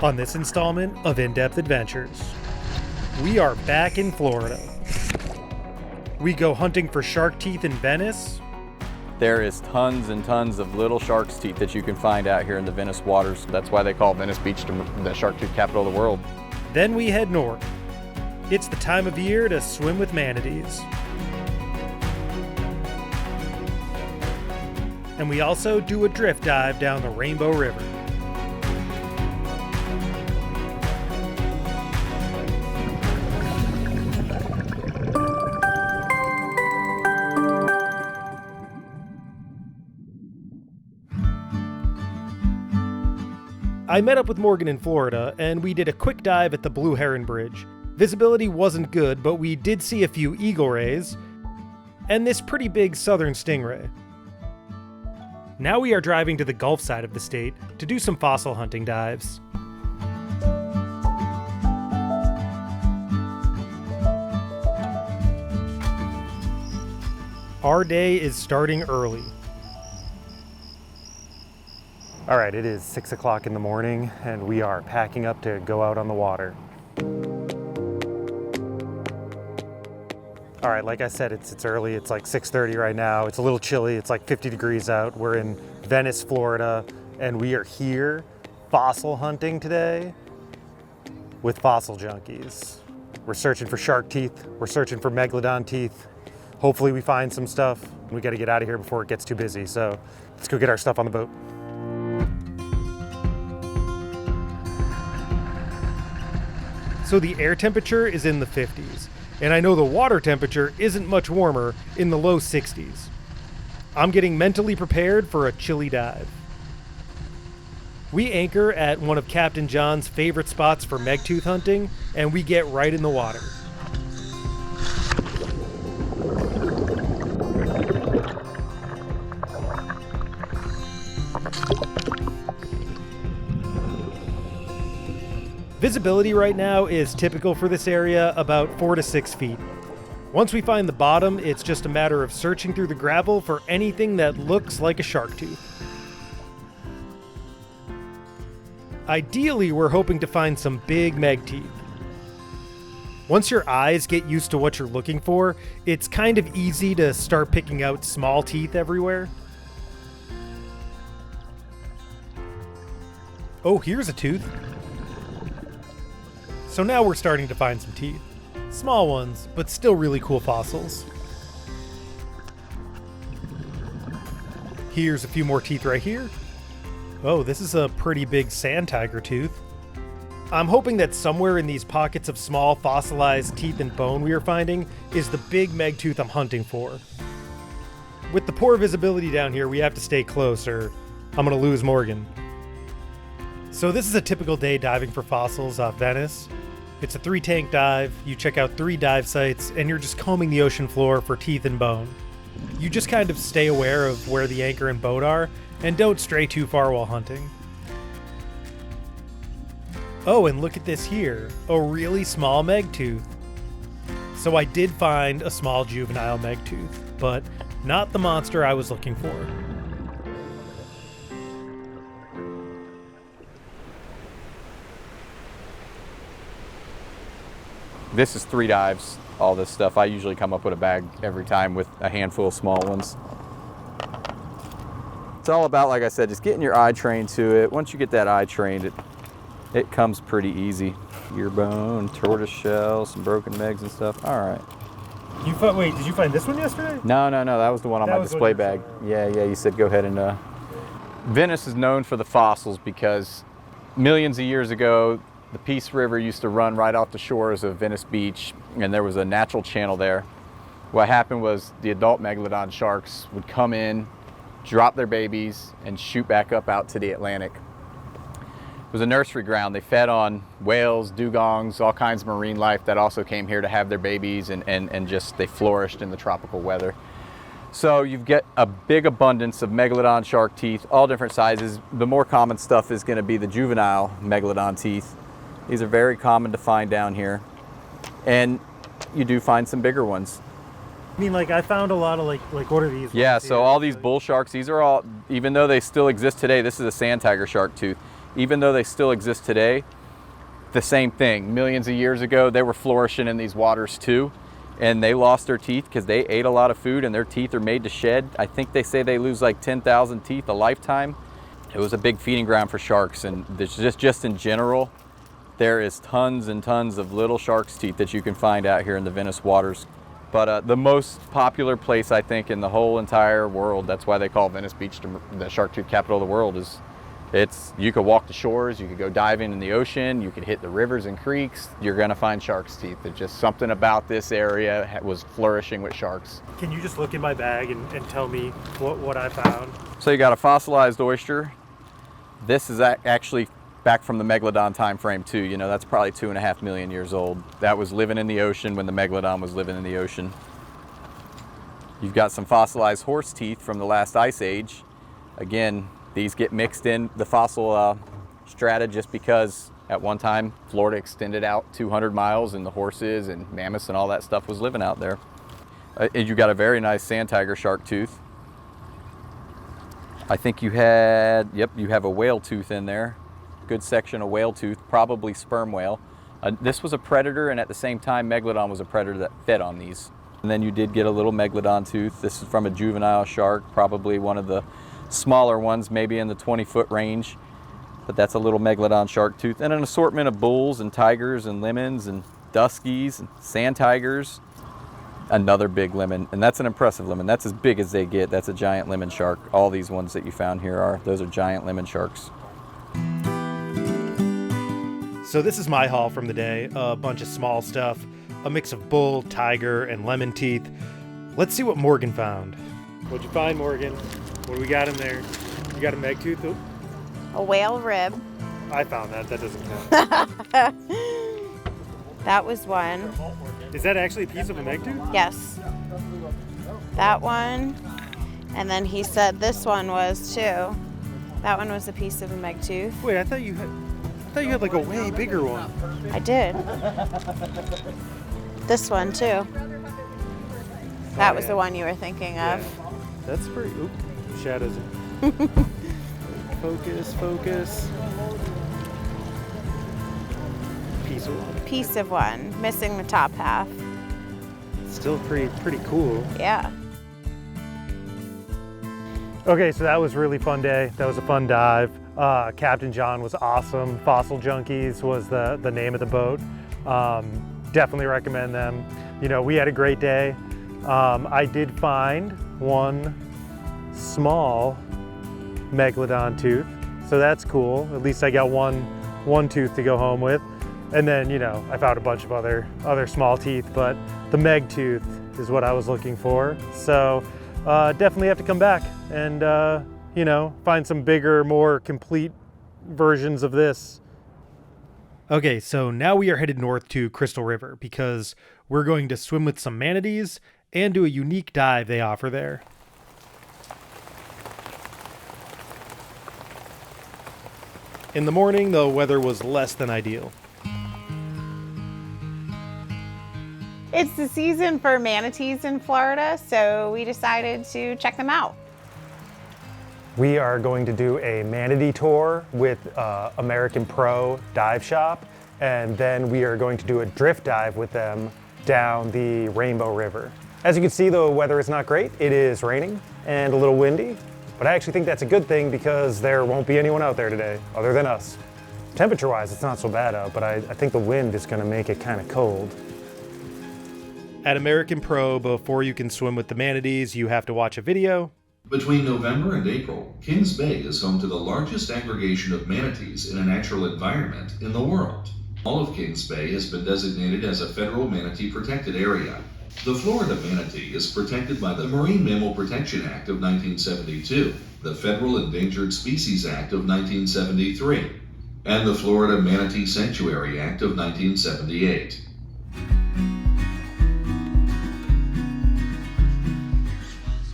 on this installment of In-Depth Adventures. We are back in Florida. We go hunting for shark teeth in Venice. There is tons and tons of little shark's teeth that you can find out here in the Venice waters. That's why they call Venice Beach the shark tooth capital of the world. Then we head north. It's the time of year to swim with manatees. And we also do a drift dive down the Rainbow River. I met up with Morgan in Florida, and we did a quick dive at the Blue Heron Bridge. Visibility wasn't good, but we did see a few eagle rays, and this pretty big southern stingray. Now we are driving to the Gulf side of the state to do some fossil hunting dives. Our day is starting early. All right, it is 6 o'clock in the morning and we are packing up to go out on the water. All right, like I said, it's early. It's like 6:30 right now. It's a little chilly. It's like 50 degrees out. We're in Venice, Florida, and we are here fossil hunting today with fossil junkies. We're searching for shark teeth. We're searching for megalodon teeth. Hopefully we find some stuff. We got to get out of here before it gets too busy. So let's go get our stuff on the boat. So the air temperature is in the 50s, and I know the water temperature isn't much warmer, in the low 60s. I'm getting mentally prepared for a chilly dive. We anchor at one of Captain John's favorite spots for megtooth hunting, and we get right in the water. Visibility right now is typical for this area, about 4 to 6 feet. Once we find the bottom, it's just a matter of searching through the gravel for anything that looks like a shark tooth. Ideally, we're hoping to find some big meg teeth. Once your eyes get used to what you're looking for, it's kind of easy to start picking out small teeth everywhere. Oh, here's a tooth. So now we're starting to find some teeth. Small ones, but still really cool fossils. Here's a few more teeth right here. Oh, this is a pretty big sand tiger tooth. I'm hoping that somewhere in these pockets of small fossilized teeth and bone we are finding is the big meg tooth I'm hunting for. With the poor visibility down here, we have to stay close or I'm gonna lose Morgan. So this is a typical day diving for fossils off Venice. It's a 3-tank dive, you check out 3 dive sites, and you're just combing the ocean floor for teeth and bone. You just kind of stay aware of where the anchor and boat are, and don't stray too far while hunting. Oh, and look at this here, a really small meg tooth. So I did find a small juvenile meg tooth, but not the monster I was looking for. This is 3 dives, all this stuff. I usually come up with a bag every time with a handful of small ones. It's all about, like I said, just getting your eye trained to it. Once you get that eye trained, it comes pretty easy. Ear bone, tortoise shell, some broken megs and stuff. All right. Wait, did you find this one yesterday? No, that was the one on my display bag. Yeah, you said go ahead and... Venice is known for the fossils because millions of years ago, the Peace River used to run right off the shores of Venice Beach, and there was a natural channel there. What happened was the adult megalodon sharks would come in, drop their babies, and shoot back up out to the Atlantic. It was a nursery ground. They fed on whales, dugongs, all kinds of marine life that also came here to have their babies, and just they flourished in the tropical weather. So you get a big abundance of megalodon shark teeth, all different sizes. The more common stuff is going to be the juvenile megalodon teeth. These are very common to find down here. And you do find some bigger ones. I mean, like, I found a lot of, like what are these? Yeah, so all these bull sharks, these are all, even though they still exist today, this is a sand tiger shark tooth. even though they still exist today, the same thing. Millions of years ago, they were flourishing in these waters too, and they lost their teeth because they ate a lot of food and their teeth are made to shed. I think they say they lose like 10,000 teeth a lifetime. It was a big feeding ground for sharks, and there's just in general, there is tons and tons of little shark's teeth that you can find out here in the Venice waters. But the most popular place, I think, in the whole entire world, that's why they call Venice Beach the shark tooth capital of the world, is you could walk the shores, you could go diving in the ocean, you could hit the rivers and creeks, you're gonna find shark's teeth. It's just something about this area was flourishing with sharks. Can you just look in my bag and tell me what I found? So you got a fossilized oyster. This is actually back from the megalodon time frame too. You know, that's probably 2.5 million years old. That was living in the ocean when the megalodon was living in the ocean. You've got some fossilized horse teeth from the last ice age. Again, these get mixed in the fossil strata just because at one time Florida extended out 200 miles and the horses and mammoths and all that stuff was living out there. You got a very nice sand tiger shark tooth. I think you have a whale tooth in there. Good section of whale tooth, probably sperm whale. This was a predator, and at the same time megalodon was a predator that fed on these. And then you did get a little megalodon tooth. This is from a juvenile shark, probably one of the smaller ones, maybe in the 20-foot range, but that's a little megalodon shark tooth, and an assortment of bulls and tigers and lemons and duskies and sand tigers. Another big lemon, and that's an impressive lemon. That's as big as they get. That's a giant lemon shark. All these ones that you found here those are giant lemon sharks. So this is my haul from the day, a bunch of small stuff, a mix of bull, tiger, and lemon teeth. Let's see what Morgan found. What'd you find, Morgan? What do we got in there? You got a meg tooth? A whale rib. I found that. That doesn't count. That was one. Is that actually a piece of a meg tooth? Yes. That one. And then he said this one was too. That one was a piece of a meg tooth. Wait, I thought you had like a way bigger one. I did. This one too. That was the one you were thinking of. Yeah. That's pretty. Oop, shadows. Focus. Piece of one, missing the top half. Still pretty cool. Yeah. Okay, so that was a really fun day. That was a fun dive. Captain John was awesome. Fossil Junkies was the name of the boat. Definitely recommend them. You know, we had a great day. I did find one small megalodon tooth, so that's cool. At least I got one tooth to go home with. And then, you know, I found a bunch of other small teeth, but the meg tooth is what I was looking for. So definitely have to come back and, you know, find some bigger, more complete versions of this. Okay, so now we are headed north to Crystal River because we're going to swim with some manatees and do a unique dive they offer there. In the morning, the weather was less than ideal. It's the season for manatees in Florida, so we decided to check them out. We are going to do a manatee tour with American Pro Dive Shop, and then we are going to do a drift dive with them down the Rainbow River. As you can see, the weather is not great. It is raining and a little windy, but I actually think that's a good thing because there won't be anyone out there today other than us. Temperature-wise, it's not so bad out, but I think the wind is gonna make it kind of cold. At American Pro, before you can swim with the manatees, you have to watch a video. Between November and April, Kings Bay is home to the largest aggregation of manatees in a natural environment in the world. All of Kings Bay has been designated as a federal manatee protected area. The Florida manatee is protected by the Marine Mammal Protection Act of 1972, the Federal Endangered Species Act of 1973, and the Florida Manatee Sanctuary Act of 1978.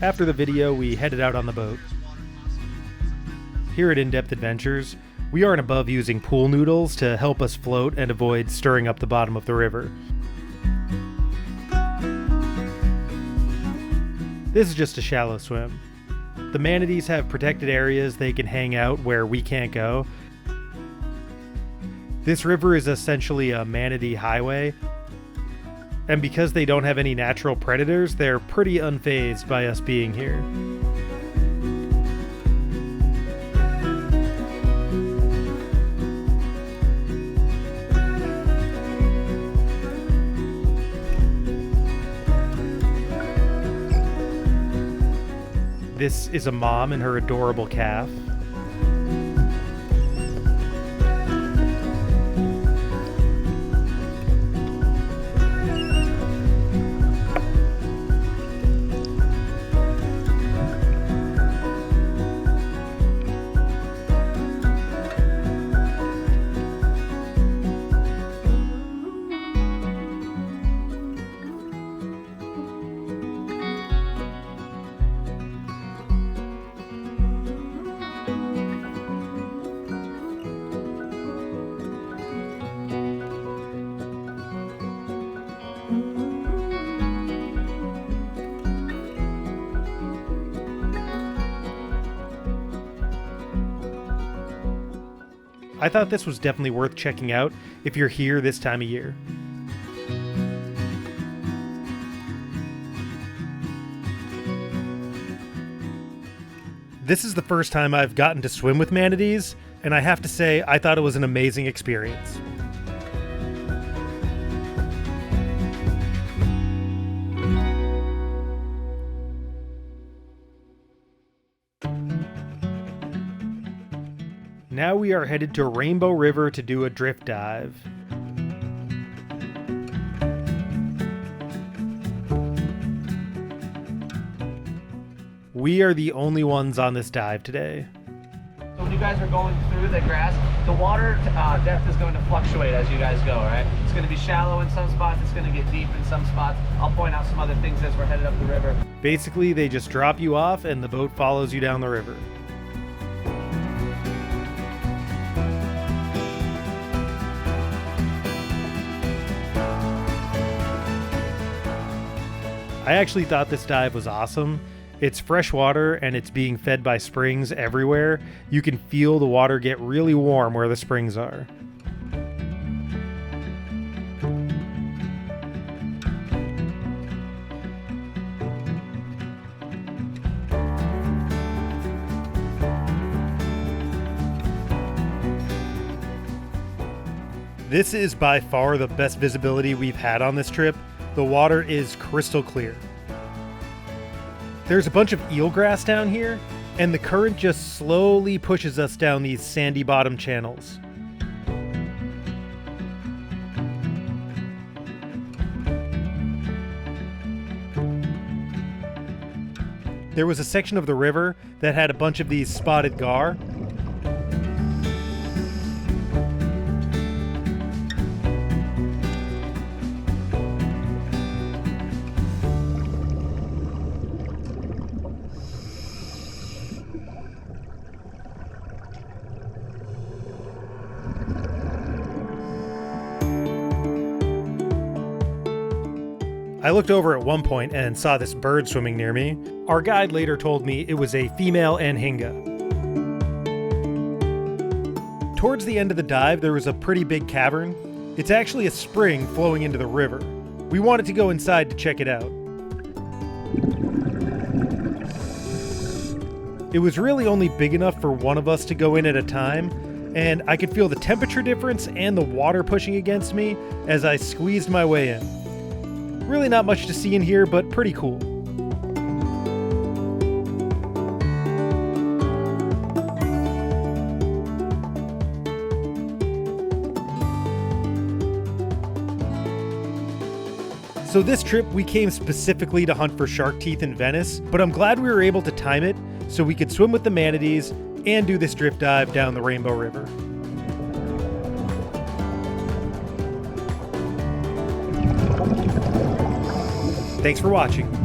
After the video, we headed out on the boat. Here at In-Depth Adventures, we aren't above using pool noodles to help us float and avoid stirring up the bottom of the river. This is just a shallow swim. The manatees have protected areas they can hang out where we can't go, This river is essentially a manatee highway, and because they don't have any natural predators, they're pretty unfazed by us being here. This is a mom and her adorable calf. I thought this was definitely worth checking out if you're here this time of year. This is the first time I've gotten to swim with manatees, and I have to say I thought it was an amazing experience. Now we are headed to Rainbow River to do a drift dive. We are the only ones on this dive today. So when you guys are going through the grass, the water depth is going to fluctuate as you guys go, right? It's going to be shallow in some spots, it's going to get deep in some spots. I'll point out some other things as we're headed up the river. Basically, they just drop you off and the boat follows you down the river. I actually thought this dive was awesome. It's fresh water and it's being fed by springs everywhere. You can feel the water get really warm where the springs are. This is by far the best visibility we've had on this trip. The water is crystal clear. There's a bunch of eelgrass down here, and the current just slowly pushes us down these sandy bottom channels. There was a section of the river that had a bunch of these spotted gar. I looked over at one point and saw this bird swimming near me. Our guide later told me it was a female anhinga. Towards the end of the dive, there was a pretty big cavern. It's actually a spring flowing into the river. We wanted to go inside to check it out. It was really only big enough for one of us to go in at a time, and I could feel the temperature difference and the water pushing against me as I squeezed my way in. Really not much to see in here, but pretty cool. So this trip, we came specifically to hunt for shark teeth in Venice, but I'm glad we were able to time it so we could swim with the manatees and do this drift dive down the Rainbow River. Thanks for watching.